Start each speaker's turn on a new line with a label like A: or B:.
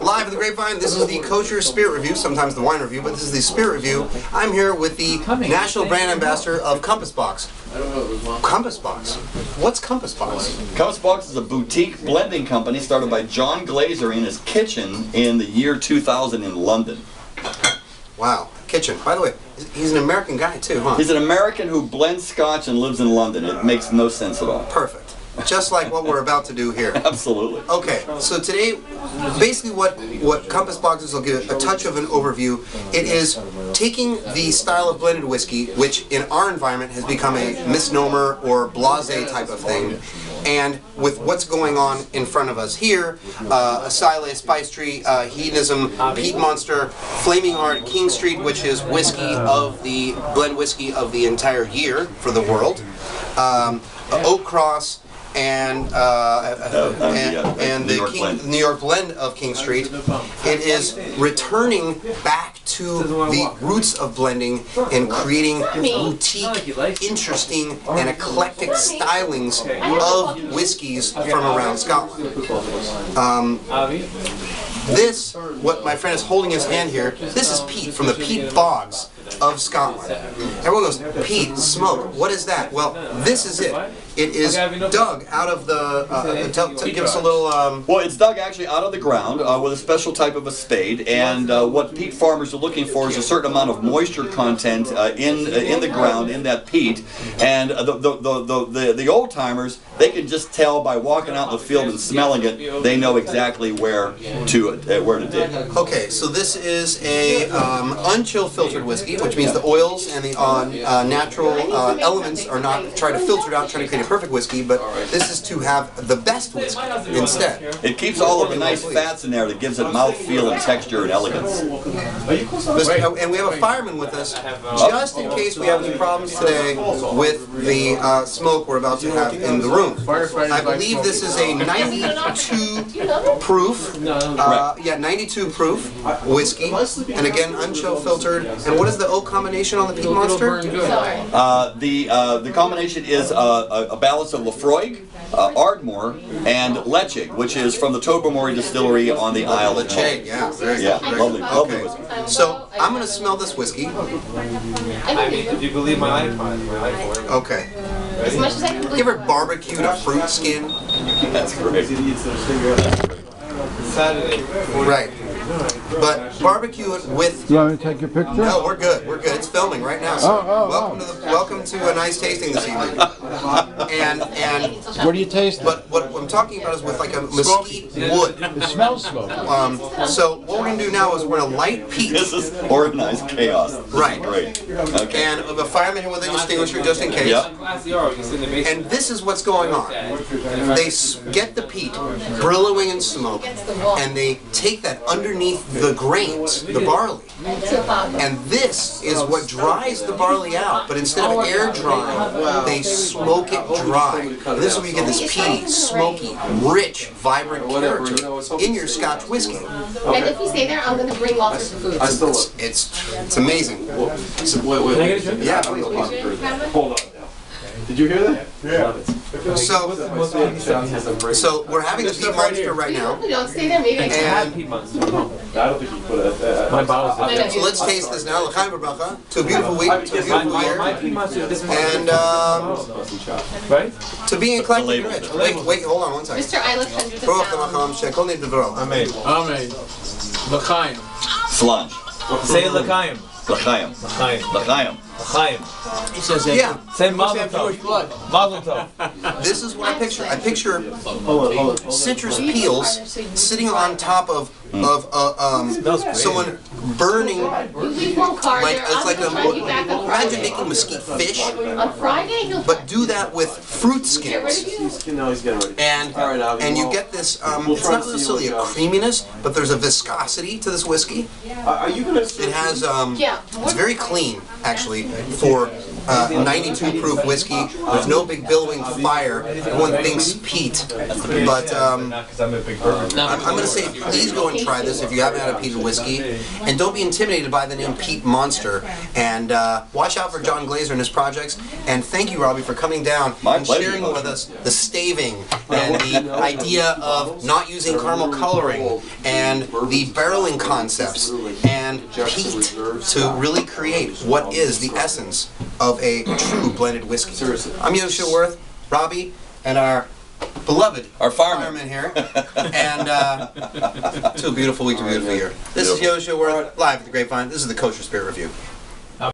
A: Live at the Grapevine, this is the Kosher Spirit Review, sometimes the wine review, but this is the Spirit Review. I'm here with the National Brand Ambassador of Compass Box. Compass Box? What's Compass Box?
B: Compass Box is a boutique blending company started by John Glazer in his kitchen in the year 2000 in London.
A: Wow, kitchen. By the way, he's an American guy too, huh?
B: He's an American who blends Scotch and lives in London. It makes no sense at all.
A: Perfect. Just like what we're about to do here.
B: Absolutely.
A: Okay, so today, basically what Compass Box is, will give a touch of an overview. It is taking the style of blended whiskey, which in our environment has become a misnomer or blasé type of thing, and with what's going on in front of us here, Asile, Spice Tree, Hedonism, Peat Monster, Flaming Heart, King Street, which is whiskey of the blend whiskey of the entire year for the world, Oak Cross, and the New York blend of King Street. It is returning back to the roots of blending and creating boutique, interesting, and eclectic stylings of whiskeys from around Scotland. This, what my friend is holding in his hand here, this is peat from the peat bogs of Scotland. Everyone goes, peat, smoke, what is that? Well, this is it. It is dug out of the, give us a little...
B: Well, it's dug actually out of the ground with a special type of a spade, and what peat farmers are looking for is a certain amount of moisture content in the ground, in that peat, and the old-timers, they can just tell by walking out in the field and smelling it, they know exactly where to dig.
A: Okay, so this is a unchill filtered whiskey, which means the oils and the natural elements are not trying to filter it out, trying to create a perfect whiskey, but this is to have the best whiskey instead.
B: It keeps all of the nice fats in there that gives it mouthfeel and texture and elegance.
A: And we have a fireman with us, just in case we have any problems today with the smoke we're about to have in the room. I believe this is a 92 proof, 92 proof whiskey, and again unchill filtered. And what is the oak combination on the Peat Monster?
B: The combination is a balance of Lafroig, Ardmore, and Leche, which is from the Tobermory distillery on the Isle of
A: Leche, yeah,
B: lovely
A: okay.
B: whiskey.
A: So I'm going to smell this whiskey.
C: I mean, if you believe my iPod,
A: okay.
C: As much as I can believe.
A: You ever barbecued a fruit skin?
B: That's great.
C: Saturday.
A: Right. But barbecue it with...
D: Do you want me to take your picture?
A: No, we're good. We're good. It's filming right now. So welcome to a nice tasting this evening. And
D: what do you taste?
A: But what I'm talking about is with like a mesquite wood.
D: It smells smoky.
A: So what we're gonna do now is we're gonna light peat.
B: This is organized chaos. This
A: right.
B: Is great. Okay.
A: And the fireman here with an extinguisher just in case.
B: Yep.
A: And this is what's going on. They get the peat billowing in smoke, and they take that underneath the grains, the barley. And this is what dries the barley out, but instead of air drying, they smoke it dry. And this is where you get this peaty, smoky, rich, vibrant character in your Scotch whiskey.
E: And if we stay there, I'm going to bring Walter some food.
A: It's amazing. Yeah.
C: Hold on. Did you hear that?
A: Yeah. So we're having the Peat Monster right now.
E: Don't stay there, maybe.
A: And
C: I don't think you put it. My bottle's
A: so let's taste this now. L'chaim v'bracha. To a beautiful week, to a beautiful year, and to be eclectic and rich. Wait, hold on one second.
E: Mr. I live hundreds of
A: Baruch
E: pounds.
A: Hashem, shekol nidvro.
D: Amen. Amen. L'chaim.
B: Slange.
C: Say L'chaim.
B: L'chaim. L'chaim.
C: L'chaim.
D: He says that.
A: Yeah.
C: Say Mazel Tov. Mazel Tov.
A: This is what I picture. I picture citrus peels sitting on top of someone burning, like it's like imagine making mesquite fish,
E: On Friday, he'll
A: but do that with fruit skins, and you get this. It's not necessarily a creaminess, but there's a viscosity to this whiskey. It has it's very clean actually for 92 proof whiskey. There's no big billowing fire. Everyone thinks peat, but I'm going to say please go and try this if you haven't had a peated whiskey, and don't be intimidated by the name Peat Monster. And watch out for John Glazer and his projects. And thank you, Robbie, for coming down and sharing with us the staving and the idea of not using caramel coloring and the barreling concepts and peat to really create what is the essence of a true blended whiskey. I'm Yehoshua Werth, Robbie, and our beloved Fireman here. And to a beautiful week, to a beautiful year. This is Yehoshua Werth, live at the Grapevine. This is the Kosher Spirit Review.